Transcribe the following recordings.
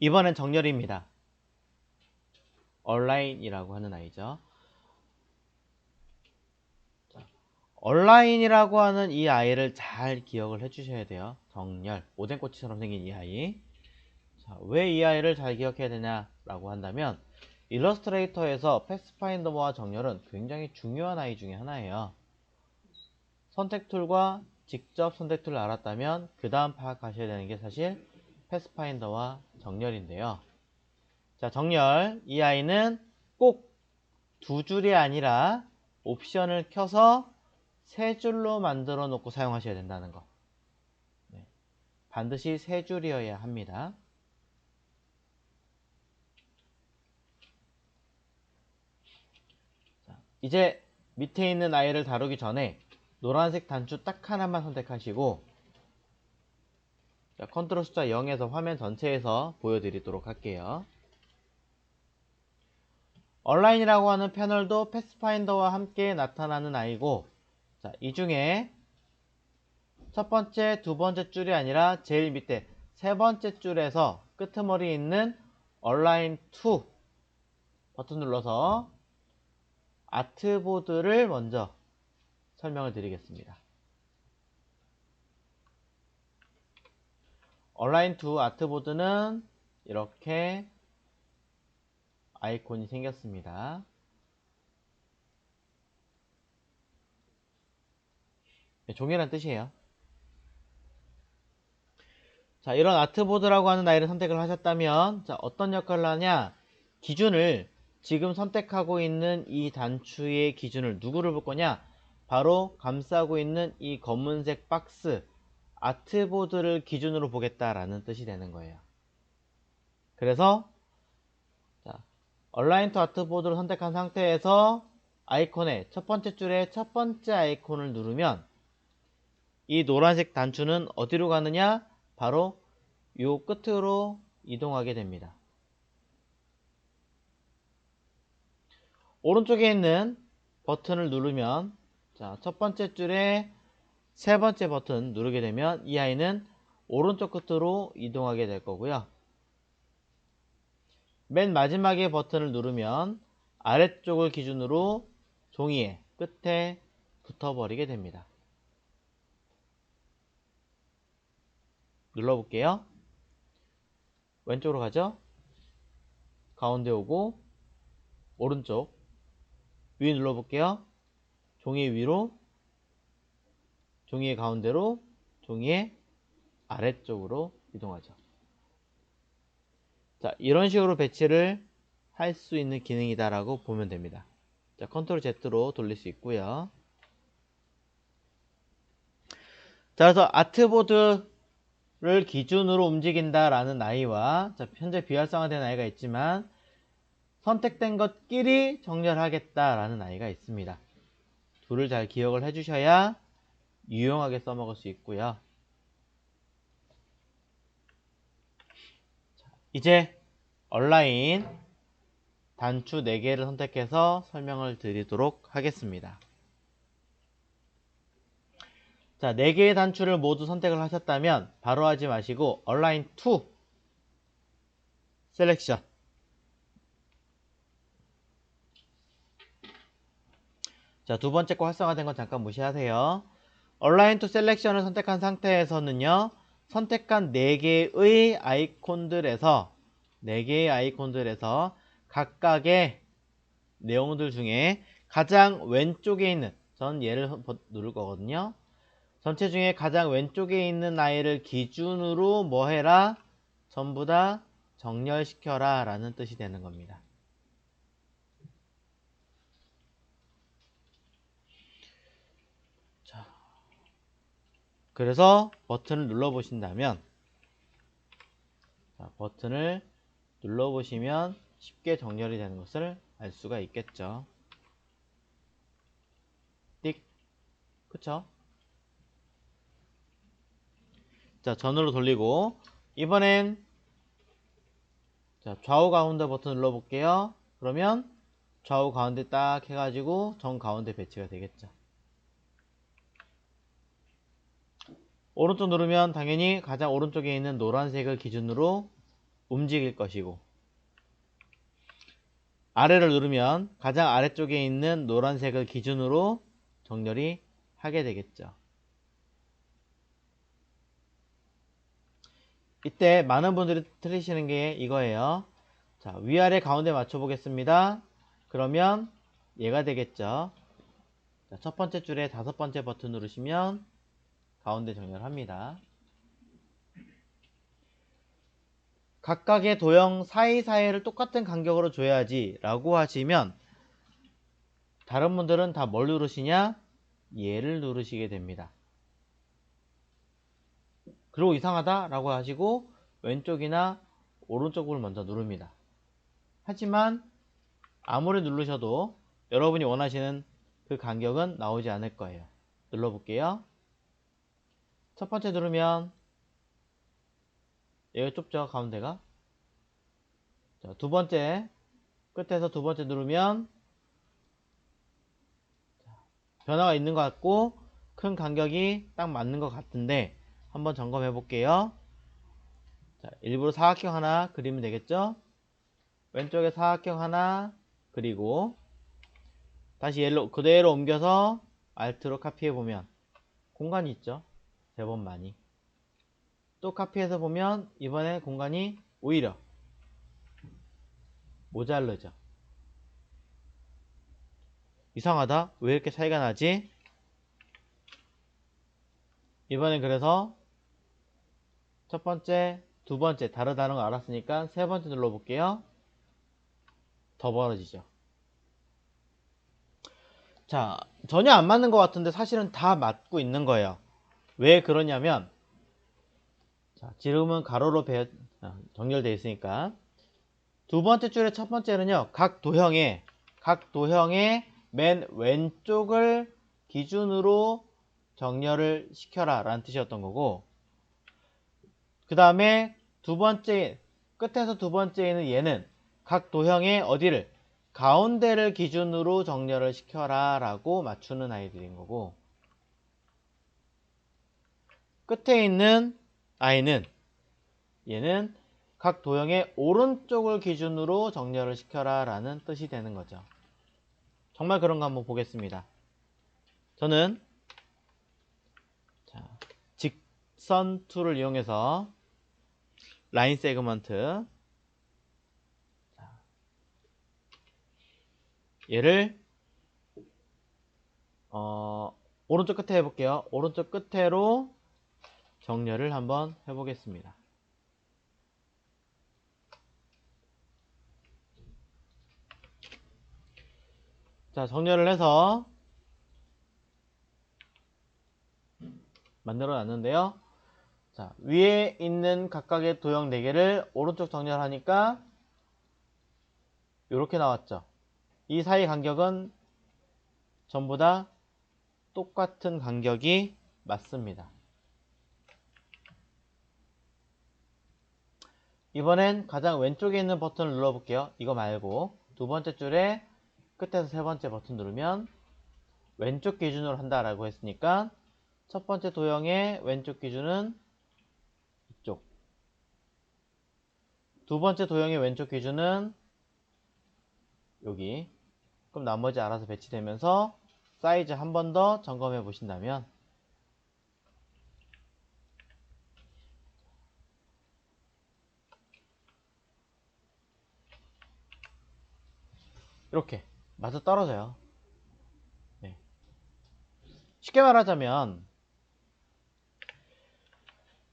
이번엔 정렬입니다. 얼라인이라고 하는 아이죠. 얼라인이라고 하는 이 아이를 잘 기억을 해주셔야 돼요. 정렬, 오뎅꼬치처럼 생긴 이 아이. 자, 왜 이 아이를 잘 기억해야 되냐라고 한다면 일러스트레이터에서 패스파인더와 정렬은 굉장히 중요한 아이 중에 하나예요. 선택 툴과 직접 선택 툴을 알았다면 그 다음 파악하셔야 되는 게 사실 패스파인더와 정렬인데요. 자, 정렬. 이 아이는 꼭 두 줄이 아니라 옵션을 켜서 세 줄로 만들어 놓고 사용하셔야 된다는 거. 네, 반드시 세 줄이어야 합니다. 자, 이제 밑에 있는 아이를 다루기 전에 노란색 단추 딱 하나만 선택하시고, 자, 컨트롤 숫자 0에서 화면 전체에서 보여드리도록 할게요. 얼라인이라고 하는 패널도 패스파인더와 함께 나타나는 아이고, 자, 이 중에 첫 번째, 두 번째 줄이 아니라 제일 밑에 세 번째 줄에서 끄트머리에 있는 얼라인 2 버튼 눌러서 아트보드를 먼저 설명을 드리겠습니다. 얼라인 2 아트보드는 이렇게 아이콘이 생겼습니다. 네, 종이란 뜻이에요. 자, 이런 아트보드라고 하는 아이를 선택을 하셨다면, 자, 어떤 역할을 하냐? 기준을, 지금 선택하고 있는 이 단추의 기준을 누구를 볼 거냐? 바로 감싸고 있는 이 검은색 박스, 아트보드를 기준으로 보겠다라는 뜻이 되는 거예요. 그래서 자, 얼라인 투 아트보드를 선택한 상태에서 아이콘의 첫 번째 줄에 첫 번째 아이콘을 누르면 이 노란색 단추는 어디로 가느냐? 바로 요 끝으로 이동하게 됩니다. 오른쪽에 있는 버튼을 누르면, 자, 첫 번째 줄에 세 번째 버튼 누르게 되면 이 아이는 오른쪽 끝으로 이동하게 될 거고요. 맨 마지막에 버튼을 누르면 아래쪽을 기준으로 종이의 끝에 붙어버리게 됩니다. 눌러볼게요. 왼쪽으로 가죠. 가운데 오고 오른쪽 위 눌러볼게요. 종이 위로, 종이의 가운데로, 종이의 아래쪽으로 이동하죠. 자, 이런 식으로 배치를 할 수 있는 기능이다 라고 보면 됩니다. 자, 컨트롤 Z로 돌릴 수 있고요. 자, 그래서 아트보드를 기준으로 움직인다 라는 아이와, 자, 현재 비활성화된 아이가 있지만 선택된 것끼리 정렬하겠다 라는 아이가 있습니다. 둘을 잘 기억을 해주셔야 유용하게 써먹을 수 있고요. 이제 얼라인 단추 4개를 선택해서 설명을 드리도록 하겠습니다. 자, 4개의 단추를 모두 선택을 하셨다면 바로 하지 마시고 얼라인 2 셀렉션, 자, 두 번째 거 활성화된 건 잠깐 무시하세요. 얼라인 투 셀렉션을 선택한 상태에서는요, 선택한 4개의 아이콘들에서 각각의 내용들 중에 가장 왼쪽에 있는, 전 얘를 누를 거거든요. 전체 중에 가장 왼쪽에 있는 아이를 기준으로 뭐 해라? 전부 다 정렬시켜라 라는 뜻이 되는 겁니다. 자, 그래서 버튼을 눌러 보신다면, 자, 버튼을 눌러 보시면 쉽게 정렬이 되는 것을 알 수가 있겠죠. 띡, 그쵸? 자, 전으로 돌리고 이번엔 자, 좌우 가운데 버튼 눌러 볼게요. 그러면 좌우 가운데 딱 해가지고 정 가운데 배치가 되겠죠. 오른쪽 누르면 당연히 가장 오른쪽에 있는 노란색을 기준으로 움직일 것이고, 아래를 누르면 가장 아래쪽에 있는 노란색을 기준으로 정렬이 하게 되겠죠. 이때 많은 분들이 틀리시는 게 이거예요. 자, 위아래 가운데 맞춰 보겠습니다. 그러면 얘가 되겠죠. 자, 첫 번째 줄에 5번째 버튼 누르시면 가운데 정렬합니다. 각각의 도형 사이사이를 똑같은 간격으로 줘야지 라고 하시면 다른 분들은 다 뭘 누르시냐? 얘를 누르시게 됩니다. 그리고 이상하다 라고 하시고 왼쪽이나 오른쪽을 먼저 누릅니다. 하지만 아무리 누르셔도 여러분이 원하시는 그 간격은 나오지 않을 거예요. 눌러볼게요. 첫 번째 누르면 얘가 좁죠, 가운데가. 자, 두 번째 끝에서 두 번째 누르면 변화가 있는 것 같고 큰 간격이 딱 맞는 것 같은데 한번 점검해 볼게요. 자, 일부러 사각형 하나 그리면 되겠죠. 왼쪽에 사각형 하나 그리고 다시 얘를 그대로 옮겨서 Alt로 카피해 보면 공간이 있죠. 3번 많이. 또 카피해서 보면 이번에 공간이 오히려 모자르죠. 이상하다. 왜 이렇게 차이가 나지? 이번엔 그래서 첫 번째, 두 번째 다르다는 걸 알았으니까 세 번째 눌러볼게요. 더 벌어지죠. 자, 전혀 안 맞는 것 같은데 사실은 다 맞고 있는 거예요. 왜 그러냐면 자, 지름은 가로로 정렬되어 있으니까 두 번째 줄의 첫 번째는요. 각 도형의 맨 왼쪽을 기준으로 정렬을 시켜라 라는 뜻이었던 거고, 그 다음에 두 번째 끝에서 두 번째에는 얘는 각 도형의 어디를 가운데를 기준으로 정렬을 시켜라 라고 맞추는 아이들인 거고, 끝에 있는 아이는 얘는 각 도형의 오른쪽을 기준으로 정렬을 시켜라 라는 뜻이 되는 거죠. 정말 그런가 한번 보겠습니다. 저는 자, 직선 툴을 이용해서 라인 세그먼트 얘를 오른쪽 끝에 해볼게요. 오른쪽 끝으로 정렬을 한번 해보겠습니다. 자, 정렬을 해서 만들어 놨는데요. 자, 위에 있는 각각의 도형 4개를 오른쪽 정렬하니까 이렇게 나왔죠. 이 사이 간격은 전부 다 똑같은 간격이 맞습니다. 이번엔 가장 왼쪽에 있는 버튼을 눌러볼게요. 이거 말고 두 번째 줄에 끝에서 세 번째 버튼 누르면 왼쪽 기준으로 한다라고 했으니까 첫 번째 도형의 왼쪽 기준은 이쪽, 두 번째 도형의 왼쪽 기준은 여기. 그럼 나머지 알아서 배치되면서 사이즈 한 번 더 점검해 보신다면 이렇게 맞아 떨어져요. 네. 쉽게 말하자면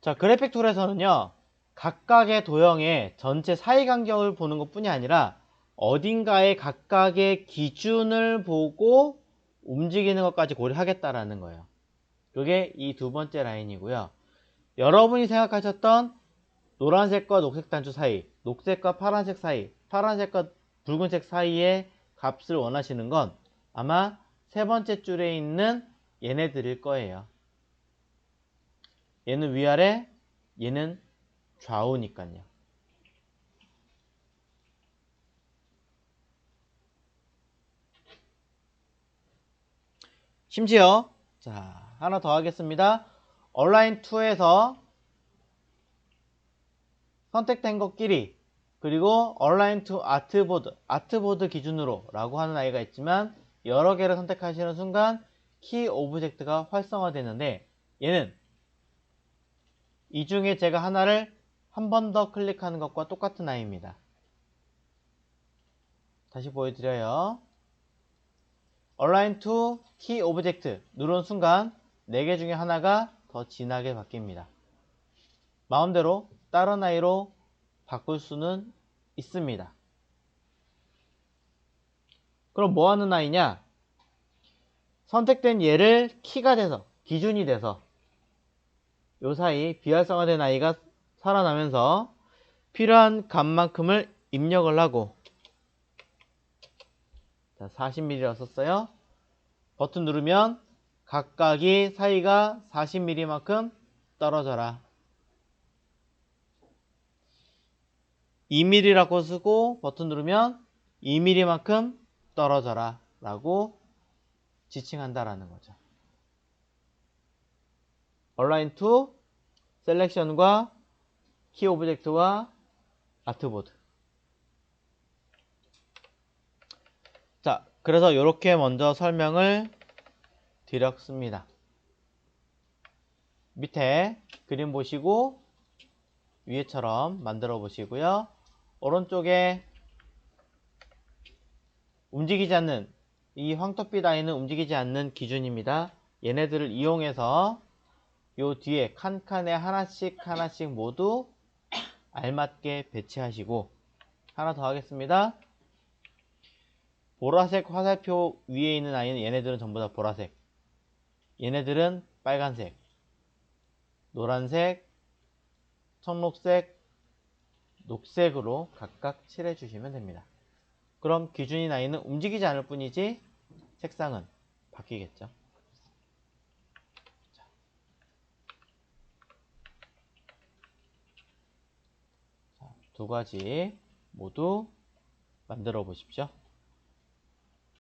자, 그래픽 툴에서는요 각각의 도형의 전체 사이 간격을 보는 것 뿐이 아니라 어딘가에 각각의 기준을 보고 움직이는 것까지 고려하겠다라는 거예요. 그게 이 두 번째 라인이고요. 여러분이 생각하셨던 노란색과 녹색 단추 사이, 녹색과 파란색 사이, 파란색과 붉은색 사이의 값을 원하시는 건 아마 세 번째 줄에 있는 얘네들일 거예요. 얘는 위아래, 얘는 좌우니까요. 심지어 자, 하나 더 하겠습니다. 얼라인 2에서 선택된 것끼리 그리고 align to artboard, artboard 기준으로 라고 하는 아이가 있지만 여러 개를 선택하시는 순간 키 오브젝트가 활성화되는데 얘는 이 중에 제가 하나를 한 번 더 클릭하는 것과 똑같은 아이입니다. 다시 보여드려요. align to key object 누른 순간 4개 중에 하나가 더 진하게 바뀝니다. 마음대로 다른 아이로 바꿀 수는 있습니다. 그럼 뭐 하는 아이냐? 선택된 얘를 키가 돼서, 기준이 돼서 요 사이 비활성화된 아이가 살아나면서 필요한 값만큼을 입력을 하고, 자, 40mm라고 썼어요. 버튼 누르면 각각이 사이가 40mm만큼 떨어져라. 2mm라고 쓰고 버튼 누르면 2mm만큼 떨어져라 라고 지칭한다라는 거죠. align to selection과 key object와 artboard. 자, 그래서 이렇게 먼저 설명을 드렸습니다. 밑에 그림 보시고 위에처럼 만들어 보시고요. 오른쪽에 움직이지 않는 이 황토빛 아이는 움직이지 않는 기준입니다. 얘네들을 이용해서 요 뒤에 칸칸에 하나씩 모두 알맞게 배치하시고, 하나 더 하겠습니다. 보라색 화살표 위에 있는 아이는 얘네들은 전부 다 보라색, 얘네들은 빨간색, 노란색, 청록색, 녹색으로 각각 칠해 주시면 됩니다. 그럼 기준인 아이는 움직이지 않을 뿐이지 색상은 바뀌겠죠. 자, 두 가지 모두 만들어 보십시오.